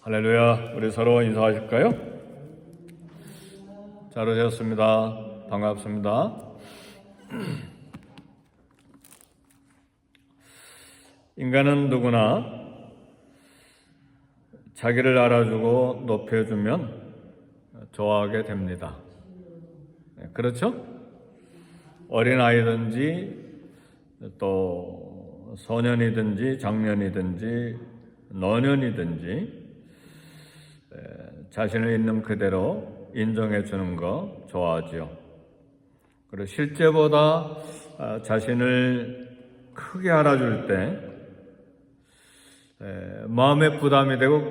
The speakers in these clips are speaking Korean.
할렐루야. 우리 서로 인사하실까요? 잘 오셨습니다. 반갑습니다. 인간은 누구나 자기를 알아주고 높여주면 좋아하게 됩니다. 그렇죠? 어린아이든지 또 소년이든지 장년이든지 노년이든지 자신을 있는 그대로 인정해 주는 거 좋아하지요. 그리고 실제보다 자신을 크게 알아줄 때 마음에 부담이 되고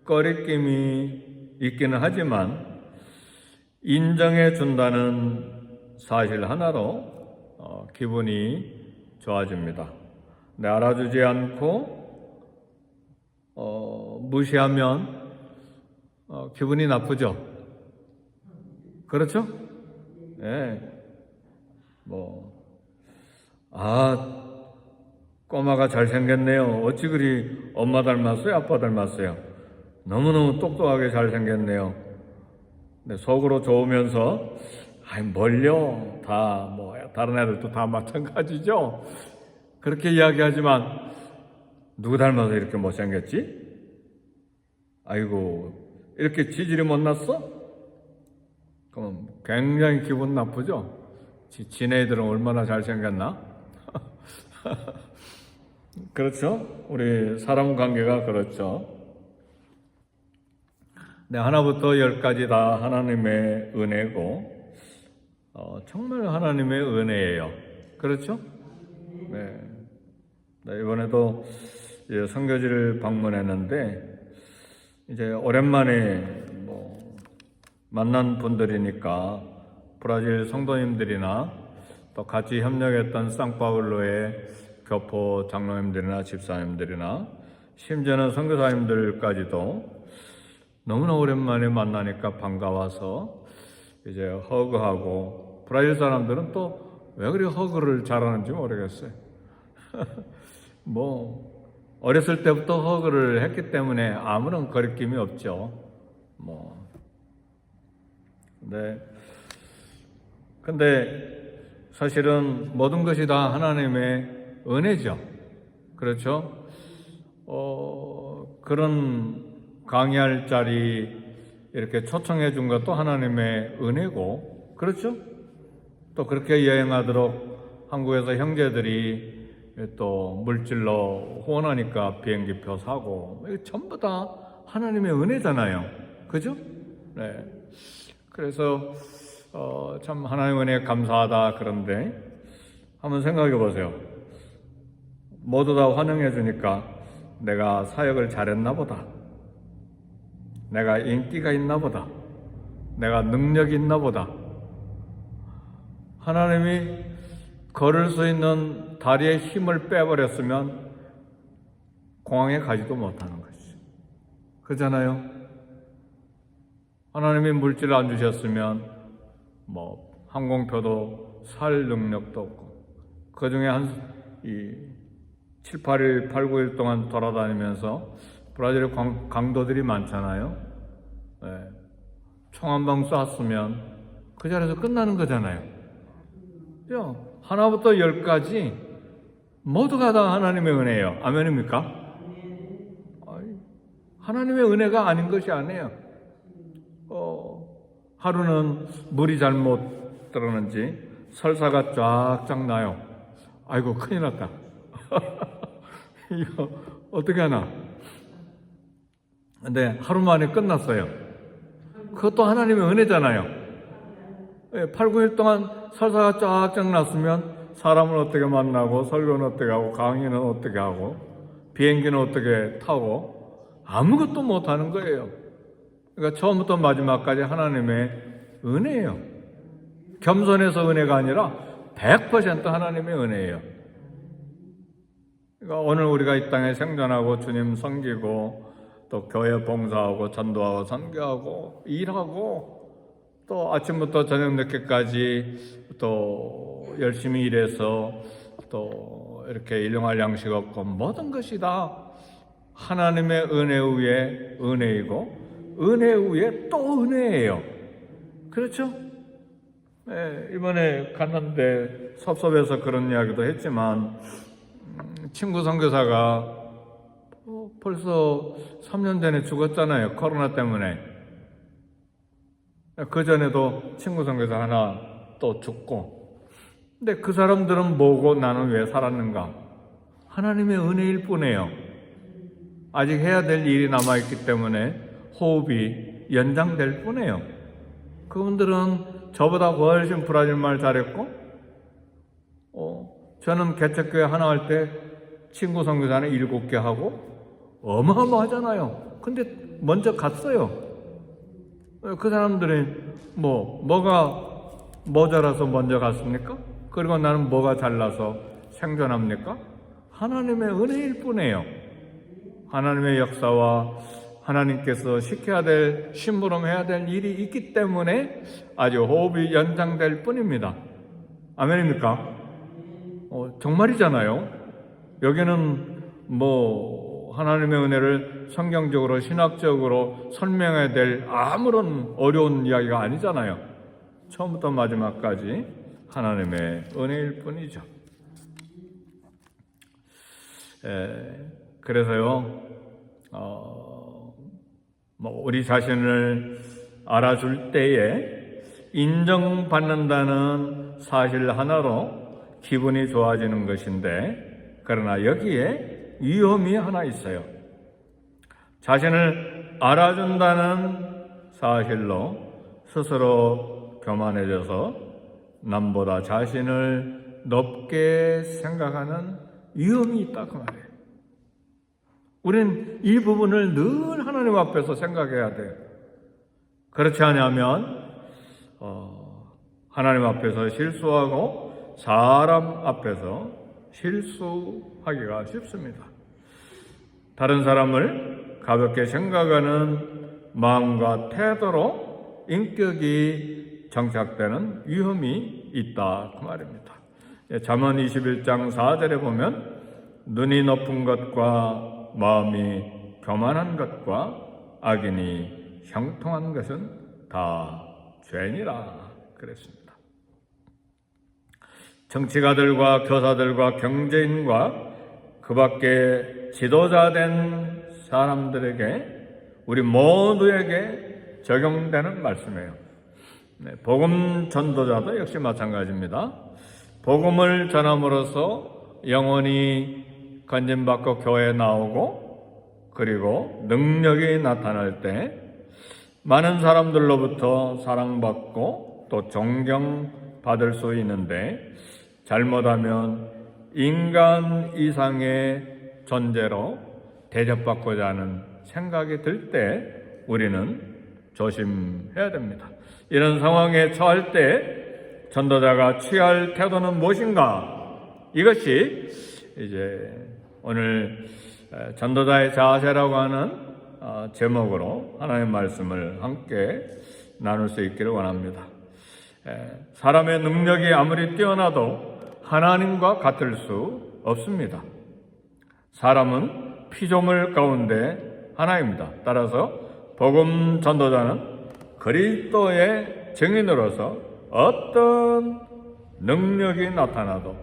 꺼리낌이 있기는 하지만 인정해 준다는 사실 하나로 기분이 좋아집니다. 알아주지 않고 무시하면 기분이 나쁘죠. 그렇죠? 예. 꼬마가 잘생겼네요. 어찌 그리 엄마 닮았어요? 아빠 닮았어요? 너무너무 똑똑하게 잘생겼네요. 근데 속으로 좋으면서, 뭘요? 다른 애들도 다 마찬가지죠? 그렇게 이야기하지만, 누구 닮아서 이렇게 못생겼지? 아이고, 이렇게 지질이 못났어? 그럼 굉장히 기분 나쁘죠? 지네들은 얼마나 잘생겼나? 그렇죠? 우리 사람 관계가 그렇죠. 하나부터 10까지 다 하나님의 은혜고, 정말 하나님의 은혜예요. 그렇죠? 네. 이번에도 선교지를 방문했는데, 이제 오랜만에 만난 분들이니까 브라질 성도님들이나 또 같이 협력했던 상파울로의 교포 장로님들이나 집사님들이나 심지어는 선교사님들까지도 너무나 오랜만에 만나니까 반가워서 이제 허그하고, 브라질 사람들은 또 왜 그리 허그를 잘하는지 모르겠어요. 어렸을 때부터 허그를 했기 때문에 아무런 거리낌이 없죠. 근데 사실은 모든 것이 다 하나님의 은혜죠. 그렇죠? 그런 강의할 자리 이렇게 초청해 준 것도 하나님의 은혜고, 그렇죠? 또 그렇게 여행하도록 한국에서 형제들이 또 물질로 후원하니까 비행기표 사고, 이거 전부 다 하나님의 은혜잖아요. 그죠? 네. 그래서 참 하나님의 은혜에 감사하다. 그런데 한번 생각해 보세요. 모두 다 환영해 주니까 내가 사역을 잘했나 보다, 내가 인기가 있나 보다, 내가 능력이 있나 보다. 하나님이 걸을 수 있는 다리에 힘을 빼버렸으면 공항에 가지도 못하는 것이죠. 그렇잖아요? 하나님이 물질을 안 주셨으면 항공표도 살 능력도 없고, 그 중에 7, 8일, 8, 9일 동안 돌아다니면서 브라질에 강도들이 많잖아요. 네. 총 한 방 쐈으면 그 자리에서 끝나는 거잖아요. 하나부터 10까지 모두가 다 하나님의 은혜예요. 아멘입니까? 하나님의 은혜가 아닌 것이 아니에요. 하루는 물이 잘못 들었는지 설사가 쫙쫙 나요. 아이고, 큰일 났다. 이거 어떻게 하나? 근데 하루 만에 끝났어요. 그것도 하나님의 은혜잖아요. 8, 9일 동안 설사가 쫙쫙 났으면 사람을 어떻게 만나고, 설교는 어떻게 하고, 강의는 어떻게 하고, 비행기는 어떻게 타고, 아무것도 못하는 거예요. 그러니까 처음부터 마지막까지 하나님의 은혜예요. 겸손해서 은혜가 아니라 100% 하나님의 은혜예요. 그러니까 오늘 우리가 이 땅에 생존하고 주님 섬기고 또 교회 봉사하고 전도하고 선교하고 일하고 또 아침부터 저녁 늦게까지 또 열심히 일해서 또 이렇게 일용할 양식 없고 모든 것이 다 하나님의 은혜 위에 은혜이고 은혜 위에 또 은혜예요. 그렇죠? 이번에 갔는데 섭섭해서 그런 이야기도 했지만 친구 선교사가 벌써 3년 전에 죽었잖아요. 코로나 때문에. 그 전에도 친구 선교사 하나 또 죽고. 근데 그 사람들은 뭐고 나는 왜 살았는가? 하나님의 은혜일 뿐이에요. 아직 해야 될 일이 남아있기 때문에 호흡이 연장될 뿐이에요. 그분들은 저보다 훨씬 브라질 말 잘했고, 저는 개척교회 하나 할 때 친구 선교사는 7개 하고, 어마어마하잖아요. 근데 먼저 갔어요. 그 사람들이 뭐가 모자라서 먼저 갔습니까? 그리고 나는 뭐가 잘나서 생존합니까? 하나님의 은혜일 뿐이에요. 하나님의 역사와 하나님께서 시켜야 될, 심부름해야 될 일이 있기 때문에 아주 호흡이 연장될 뿐입니다. 아멘입니까? 정말이잖아요. 여기는 하나님의 은혜를 성경적으로 신학적으로 설명해야 될 아무런 어려운 이야기가 아니잖아요. 처음부터 마지막까지 하나님의 은혜일 뿐이죠. 그래서요, 우리 자신을 알아줄 때에 인정받는다는 사실 하나로 기분이 좋아지는 것인데, 그러나 여기에 위험이 하나 있어요. 자신을 알아준다는 사실로 스스로 교만해져서 남보다 자신을 높게 생각하는 위험이 있다 그 말이에요. 우리는 이 부분을 늘 하나님 앞에서 생각해야 돼요. 그렇지 않으면 하나님 앞에서 실수하고 사람 앞에서 실수하기가 쉽습니다. 다른 사람을 가볍게 생각하는 마음과 태도로 인격이 정착되는 위험이 있다 그 말입니다. 잠언 21장 4절에 보면 눈이 높은 것과 마음이 교만한 것과 악인이 형통한 것은 다 죄니라 그랬습니다. 정치가들과 교사들과 경제인과 그 밖에 지도자 된 사람들에게 우리 모두에게 적용되는 말씀이에요. 복음 전도자도 역시 마찬가지입니다. 복음을 전함으로써 영혼이 건진받고 교회에 나오고 그리고 능력이 나타날 때 많은 사람들로부터 사랑받고 또 존경받을 수 있는데 잘못하면 인간 이상의 존재로 대접받고자 하는 생각이 들 때 우리는 조심해야 됩니다. 이런 상황에 처할 때 전도자가 취할 태도는 무엇인가? 이것이 이제 오늘 전도자의 자세라고 하는 제목으로 하나님의 말씀을 함께 나눌 수 있기를 원합니다. 사람의 능력이 아무리 뛰어나도 하나님과 같을 수 없습니다. 사람은 피조물 가운데 하나입니다. 따라서 복음 전도자는 그리스도의 증인으로서 어떤 능력이 나타나도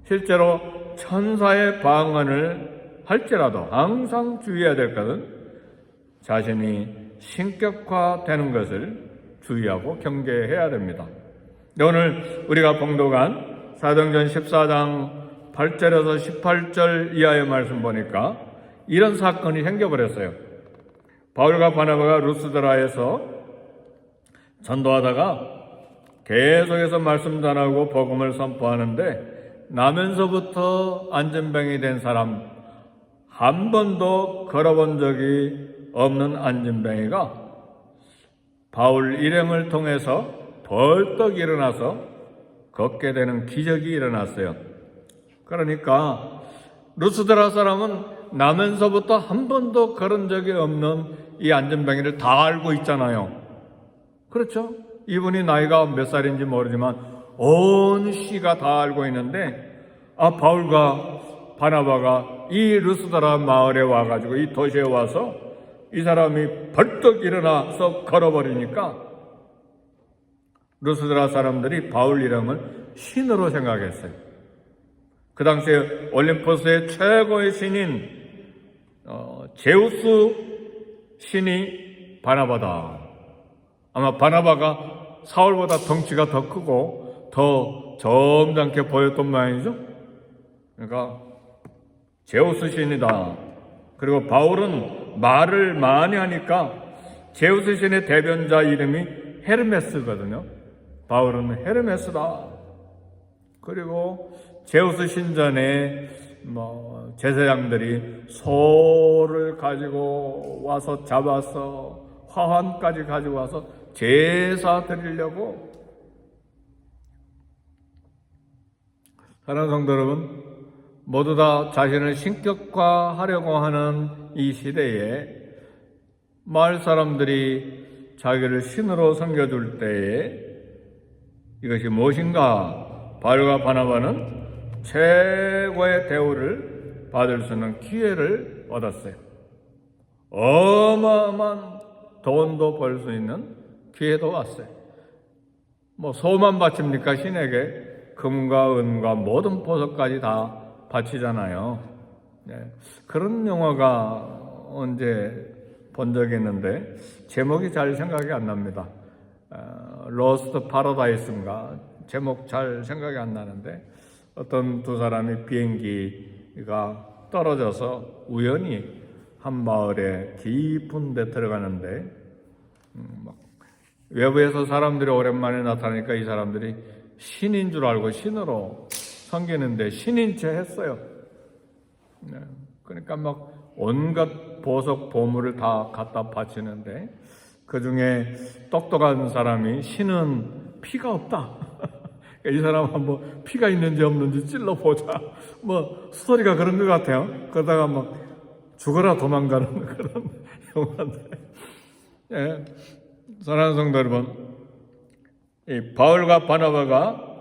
실제로 천사의 방언을 할지라도 항상 주의해야 될 것은 자신이 신격화되는 것을 주의하고 경계해야 됩니다. 오늘 우리가 봉독한 사도행전 14장 8절에서 18절 이하의 말씀 보니까 이런 사건이 생겨버렸어요. 바울과 바나바가 루스드라에서 전도하다가 계속해서 말씀 전하고 복음을 선포하는데 나면서부터 안진병이 된 사람 한 번도 걸어본 적이 없는 안진병이가 바울 일행을 통해서 벌떡 일어나서 걷게 되는 기적이 일어났어요. 그러니까 루스드라 사람은 나면서부터 한 번도 걸은 적이 없는 이 안진병이를 다 알고 있잖아요. 그렇죠? 이분이 나이가 몇 살인지 모르지만 온 시가 다 알고 있는데 바울과 바나바가 이 르스드라 마을에 와가지고 이 도시에 와서 이 사람이 벌떡 일어나서 걸어버리니까 르스드라 사람들이 바울 이름을 신으로 생각했어요. 그 당시에 올림포스의 최고의 신인 제우스 신이 바나바다. 아마 바나바가 사울보다 덩치가 더 크고 더 점잖게 보였던 모양이죠. 그러니까 제우스 신이다. 그리고 바울은 말을 많이 하니까 제우스 신의 대변자 이름이 헤르메스거든요. 바울은 헤르메스다. 그리고 제우스 신전에 제사장들이 소를 가지고 와서 잡아서 화환까지 가지고 와서 제사 드리려고. 사랑하는 성도 여러분, 모두 다 자신을 신격화하려고 하는 이 시대에 마을 사람들이 자기를 신으로 섬겨줄 때에 이것이 무엇인가? 바울과 바나바는 최고의 대우를 받을 수 있는 기회를 얻었어요. 어마어마한 돈도 벌 수 있는 기회도 왔어요. 소만 바칩니까? 신에게 금과 은과 모든 보석까지 다 바치잖아요. 네. 그런 영화가 언제 본 적이 있는데 제목이 잘 생각이 안 납니다. 로스트 파라다이스인가? 제목 잘 생각이 안 나는데 어떤 두 사람이 비행기가 떨어져서 우연히 한 마을에 깊은 데 들어가는데 외부에서 사람들이 오랜만에 나타나니까 이 사람들이 신인 줄 알고 신으로 섬기는데 신인 채 했어요. 네. 그러니까 온갖 보석 보물을 다 갖다 바치는데 그 중에 똑똑한 사람이 신은 피가 없다. 이 사람 한번 피가 있는지 없는지 찔러보자. 스토리가 그런 것 같아요. 그러다가 죽어라 도망가는 그런 영화인데. 예. 사랑하는 성도 여러분, 이 바울과 바나바가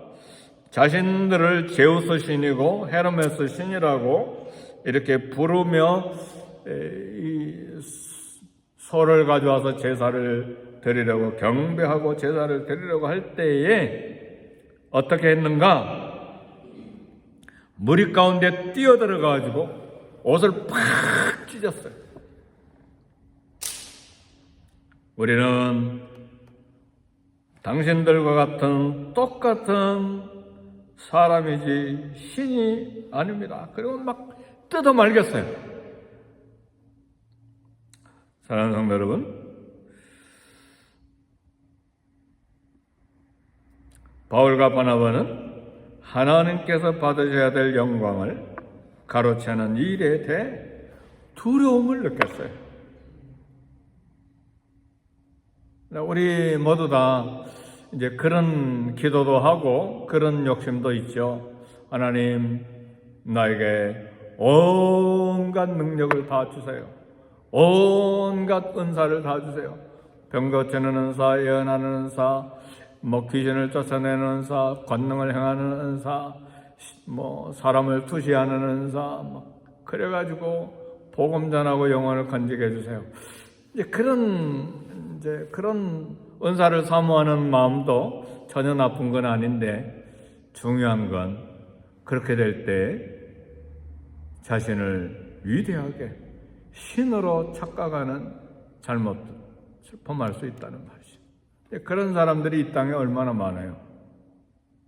자신들을 제우스 신이고 헤르메스 신이라고 이렇게 부르며 이 소를 가져와서 제사를 드리려고 경배하고 제사를 드리려고 할 때에 어떻게 했는가? 무리 가운데 뛰어들어가지고 옷을 팍 찢었어요. 우리는 당신들과 같은 똑같은 사람이지 신이 아닙니다. 그리고 뜯어 말겠어요. 사랑하는 성도 여러분, 바울과 바나바는 하나님께서 받으셔야 될 영광을 가로채는 일에 대해 두려움을 느꼈어요. 우리 모두 다 이제 그런 기도도 하고 그런 욕심도 있죠. 하나님, 나에게 온갖 능력을 다 주세요. 온갖 은사를 다 주세요. 병 고치는 은사, 예언하는 은사, 귀신을 쫓아내는 은사, 권능을 행하는 은사, 사람을 투시하는 은사, 그래가지고 복음 전하고 영혼을 건지게 해주세요. 이제 그런 은사를 사모하는 마음도 전혀 나쁜 건 아닌데, 중요한 건 그렇게 될 때 자신을 위대하게 신으로 착각하는 잘못을 범할 수 있다는 말이죠. 그런 사람들이 이 땅에 얼마나 많아요.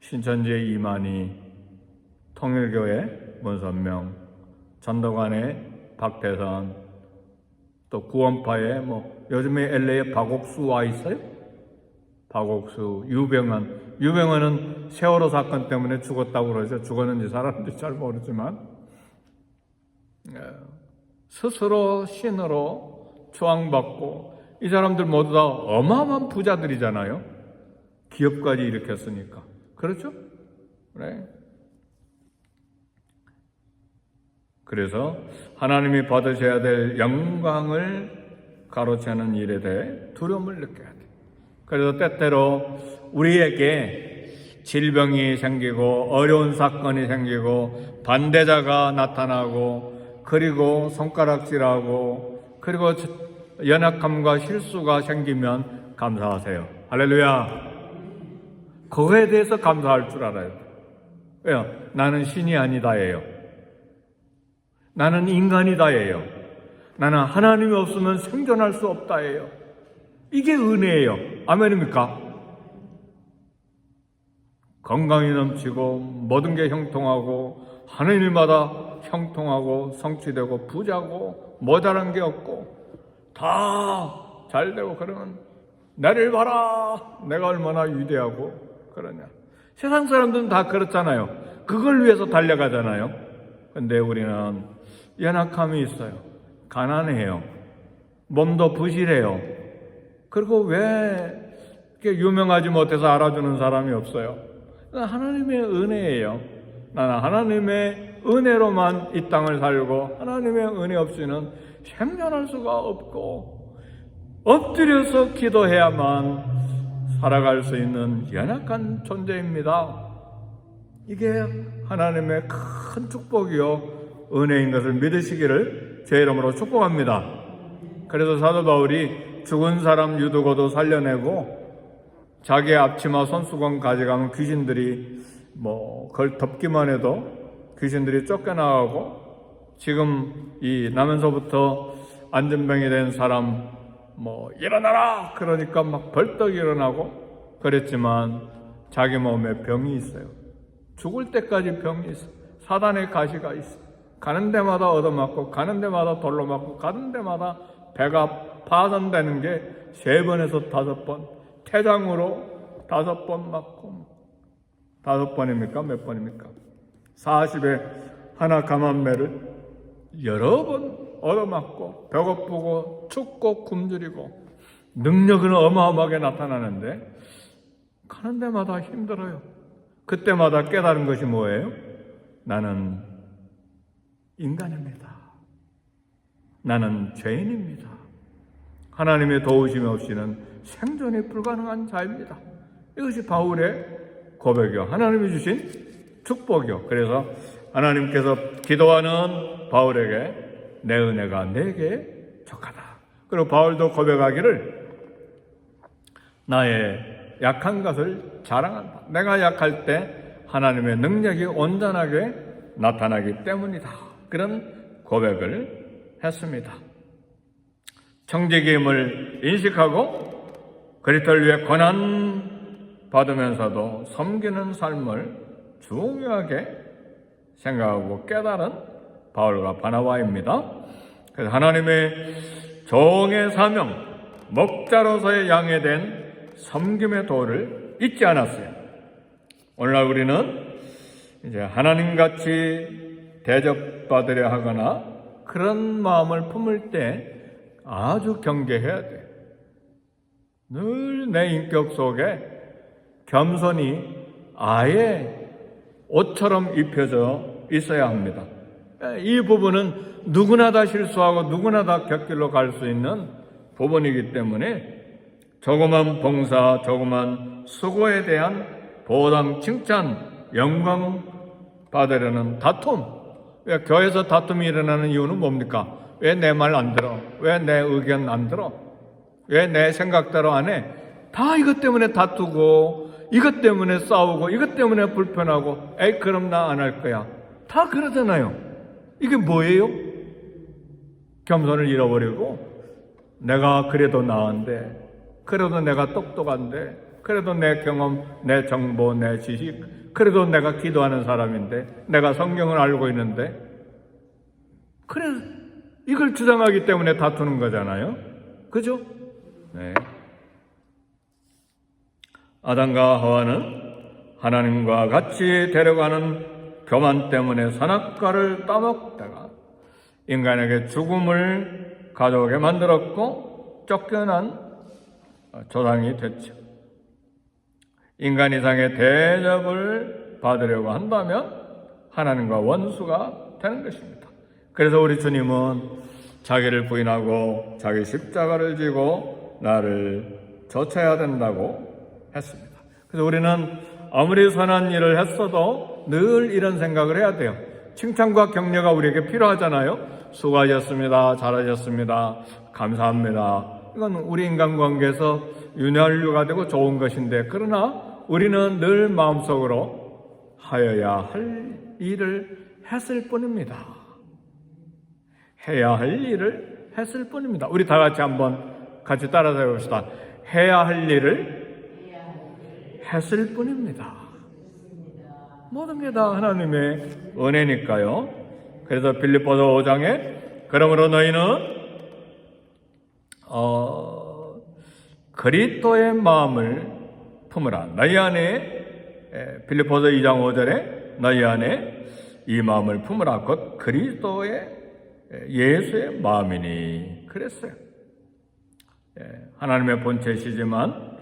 신천지의 이만희, 통일교회 문선명, 전도관의 박태선, 또 구원파의 요즘에 LA에 박옥수 와 있어요? 박옥수, 유병헌은 세월호 사건 때문에 죽었다고 그러죠. 죽었는지 살았는지 잘 모르지만 스스로 신으로 추앙받고, 이 사람들 모두 다 어마어마한 부자들이잖아요. 기업까지 일으켰으니까. 그렇죠? 그래. 그래서 하나님이 받으셔야 될 영광을 가로채는 일에 대해 두려움을 느껴야 돼. 그래서 때때로 우리에게 질병이 생기고 어려운 사건이 생기고 반대자가 나타나고 그리고 손가락질하고 그리고 연약함과 실수가 생기면 감사하세요. 할렐루야. 그거에 대해서 감사할 줄 알아요. 왜요? 나는 신이 아니다예요. 나는 인간이다예요. 나는 하나님이 없으면 생존할 수 없다예요. 이게 은혜예요. 아멘입니까? 건강이 넘치고 모든 게 형통하고 하나님마다 형통하고 성취되고 부자고 모자란 게 없고 다 잘되고 그러면 나를 봐라, 내가 얼마나 위대하고 그러냐. 세상 사람들은 다 그렇잖아요. 그걸 위해서 달려가잖아요. 근데 우리는 연약함이 있어요. 가난해요. 몸도 부실해요. 그리고 왜 이렇게 유명하지 못해서 알아주는 사람이 없어요? 하나님의 은혜예요. 나는 하나님의 은혜로만 이 땅을 살고 하나님의 은혜 없이는 생존할 수가 없고 엎드려서 기도해야만 살아갈 수 있는 연약한 존재입니다. 이게 하나님의 큰 축복이요 은혜인 것을 믿으시기를 제 이름으로 축복합니다. 그래서 사도 바울이 죽은 사람 유두고도 살려내고 자기의 앞치마 손수건 가져가면 귀신들이 그걸 덮기만 해도 귀신들이 쫓겨나가고 지금 이 나면서부터 안전병이 된 사람 일어나라 그러니까 막 벌떡 일어나고 그랬지만 자기 몸에 병이 있어요. 죽을 때까지 병이 있어요. 사단의 가시가 있어요. 가는 데마다 얻어맞고 가는 데마다 돌로 맞고 가는 데마다 배가 파손되는 게 3번에서 5번, 태장으로 5번 맞고 5번입니까? 몇 번입니까? 40에 하나 감한매를 여러 번 얻어맞고 배고프고 춥고 굶주리고 능력은 어마어마하게 나타나는데 가는 데마다 힘들어요. 그때마다 깨달은 것이 뭐예요? 나는 인간입니다. 나는 죄인입니다. 하나님의 도우심 없이는 생존이 불가능한 자입니다. 이것이 바울의 고백이요. 하나님이 주신 축복이요. 그래서 하나님께서 기도하는 바울에게 내 은혜가 내게 족하다. 그리고 바울도 고백하기를 나의 약한 것을 자랑한다. 내가 약할 때 하나님의 능력이 온전하게 나타나기 때문이다. 그런 고백을 했습니다. 청지기임을 인식하고 그리스도를 위해 고난 받으면서도 섬기는 삶을 중요하게 생각하고 깨달은 바울과 바나바입니다. 그래서 하나님의 종의 사명, 목자로서의 양에 된 섬김의 도를 잊지 않았어요. 오늘날 우리는 이제 하나님같이 대접받으려 하거나 그런 마음을 품을 때 아주 경계해야 돼. 늘 내 인격 속에 겸손이 아예 옷처럼 입혀져 있어야 합니다. 이 부분은 누구나 다 실수하고 누구나 다 곁길로 갈 수 있는 부분이기 때문에 조그만 봉사, 조그만 수고에 대한 보상, 칭찬, 영광 받으려는 다툼. 왜 교회에서 다툼이 일어나는 이유는 뭡니까? 왜 내 말 안 들어? 왜 내 의견 안 들어? 왜 내 생각대로 안 해? 다 이것 때문에 다투고 이것 때문에 싸우고 이것 때문에 불편하고 에이 그럼 나 안 할 거야. 다 그러잖아요. 이게 뭐예요? 겸손을 잃어버리고 내가 그래도 나은데 그래도 내가 똑똑한데 그래도 내 경험, 내 정보, 내 지식 그래도 내가 기도하는 사람인데 내가 성경을 알고 있는데 그래 이걸 주장하기 때문에 다투는 거잖아요. 그죠? 네. 아담과 하와는 하나님과 같이 데려가는 교만 때문에 선악과를 따먹다가 인간에게 죽음을 가져오게 만들었고 쫓겨난 조상이 됐죠. 인간 이상의 대접을 받으려고 한다면 하나님과 원수가 되는 것입니다. 그래서 우리 주님은 자기를 부인하고 자기 십자가를 지고 나를 좇아야 된다고 했습니다. 그래서 우리는 아무리 선한 일을 했어도 늘 이런 생각을 해야 돼요. 칭찬과 격려가 우리에게 필요하잖아요. 수고하셨습니다. 잘하셨습니다. 감사합니다. 이건 우리 인간관계에서 윤활유가 되고 좋은 것인데, 그러나 우리는 늘 마음속으로 하여야 할 일을 했을 뿐입니다. 해야 할 일을 했을 뿐입니다. 우리 다 같이 한번 같이 따라서 해봅시다. 해야 할 일을 했을 뿐입니다. 모든 게 다 하나님의 은혜니까요. 그래서 빌립보서 5장에 그러므로 너희는 그리스도의 마음을 품으라. 너희 안에, 빌립보서 2장 5절에 너희 안에 이 마음을 품으라. 곧 그리스도의 예수의 마음이니 그랬어요. 하나님의 본체시지만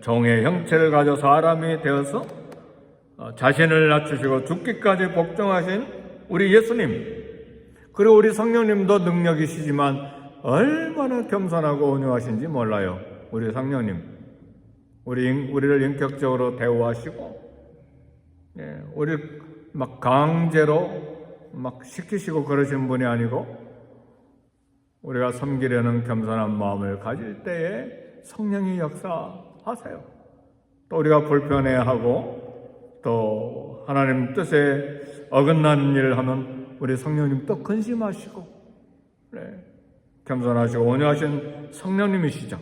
종의 형체를 가져 사람이 되어서 자신을 낮추시고 죽기까지 복종하신 우리 예수님, 그리고 우리 성령님도 능력이시지만 얼마나 겸손하고 온유하신지 몰라요. 우리 성령님, 우리를 인격적으로 대우하시고, 우리 막 강제로 막 시키시고 그러신 분이 아니고, 우리가 섬기려는 겸손한 마음을 가질 때에 성령이 역사하세요. 또 우리가 불편해하고 또 하나님 뜻에 어긋나는 일을 하면 우리 성령님 또 근심하시고, 겸손하시고 온유하신 성령님이시죠.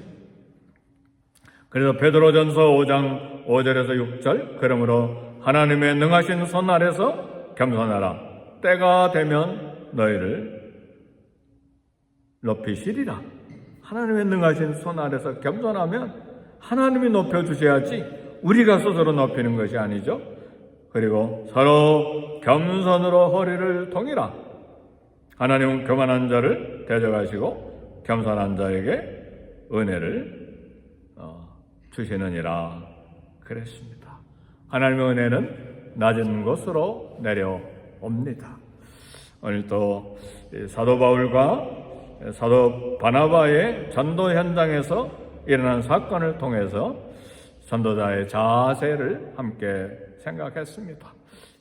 그래서 베드로전서 5장 5절에서 6절, 그러므로 하나님의 능하신 손 아래서 겸손하라. 때가 되면 너희를 높이시리라. 하나님의 능하신 손 아래서 겸손하면 하나님이 높여주셔야지 우리가 스스로 높이는 것이 아니죠. 그리고 서로 겸손으로 허리를 동이라. 하나님은 교만한 자를 대적하시고 겸손한 자에게 은혜를 주시느니라 그랬습니다. 하나님의 은혜는 낮은 곳으로 내려옵니다. 오늘 또 사도 바울과 사도 바나바의 전도 현장에서 일어난 사건을 통해서 전도자의 자세를 함께 생각했습니다.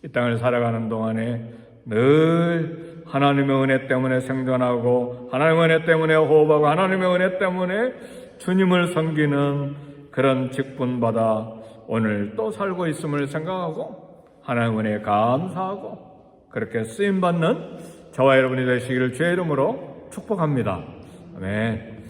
이 땅을 살아가는 동안에 늘 하나님의 은혜 때문에 생존하고 하나님의 은혜 때문에 호흡하고 하나님의 은혜 때문에 주님을 섬기는 그런 직분받아 오늘 또 살고 있음을 생각하고 하나님의 은혜에 감사하고 그렇게 쓰임받는 저와 여러분이 되시기를 주의 이름으로 축복합니다. 아멘.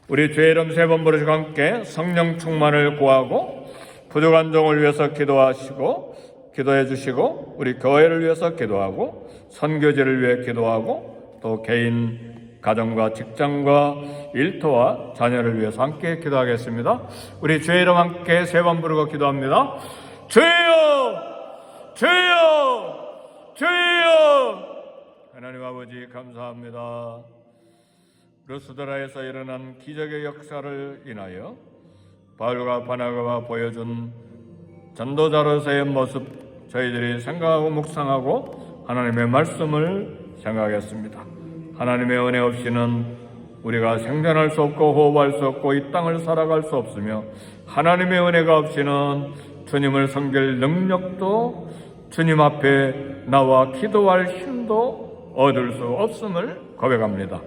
우리 주의 이름 세 번 부르시고 함께 성령 충만을 구하고 부족한 종을 위해서 기도해 주시고 우리 교회를 위해서 기도하고 선교지를 위해 기도하고 또 개인 가정과 직장과 일터와 자녀를 위해서 함께 기도하겠습니다. 우리 주의 이름 함께 세 번 부르고 기도합니다. 주여! 주여! 주여! 하나님 아버지 감사합니다. 루스드라에서 일어난 기적의 역사를 인하여 바울과 바나바가 보여준 전도자로서의 모습 저희들이 생각하고 묵상하고 하나님의 말씀을 생각했습니다. 하나님의 은혜 없이는 우리가 생존할 수 없고 호흡할 수 없고 이 땅을 살아갈 수 없으며 하나님의 은혜가 없이는 주님을 섬길 능력도 주님 앞에 나와 기도할 힘도 얻을 수 없음을 고백합니다.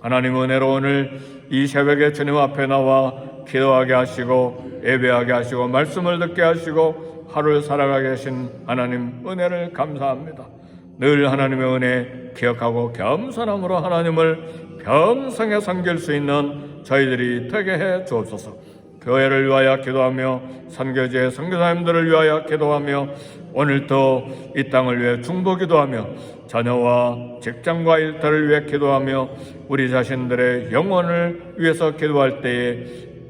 하나님 은혜로 오늘 이 새벽에 주님 앞에 나와 기도하게 하시고 예배하게 하시고 말씀을 듣게 하시고 하루를 살아가게 하신 하나님 은혜를 감사합니다. 늘 하나님의 은혜 기억하고 겸손함으로 하나님을 평생에 섬길 수 있는 저희들이 되게 해 주옵소서. 교회를 위하여 기도하며 선교지의 선교사님들을 위하여 기도하며 오늘도 이 땅을 위해 중보기도하며 자녀와 직장과 일터를 위해 기도하며 우리 자신들의 영혼을 위해서 기도할 때에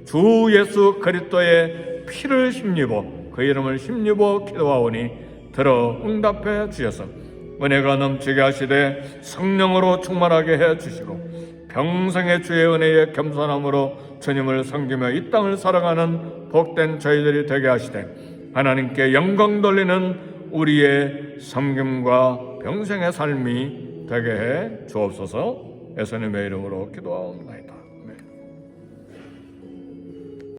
주 예수 그리스도의 피를 힘입어 그 이름을 힘입어 기도하오니 들어 응답해 주셔서 은혜가 넘치게 하시되 성령으로 충만하게 해 주시고 평생의 주의 은혜에 겸손함으로 주님을 섬기며 이 땅을 살아가는 복된 저희들이 되게 하시되 하나님께 영광 돌리는 우리의 섬김과 평생의 삶이 되게 해 주옵소서. 예수님의 이름으로 기도하옵나이다.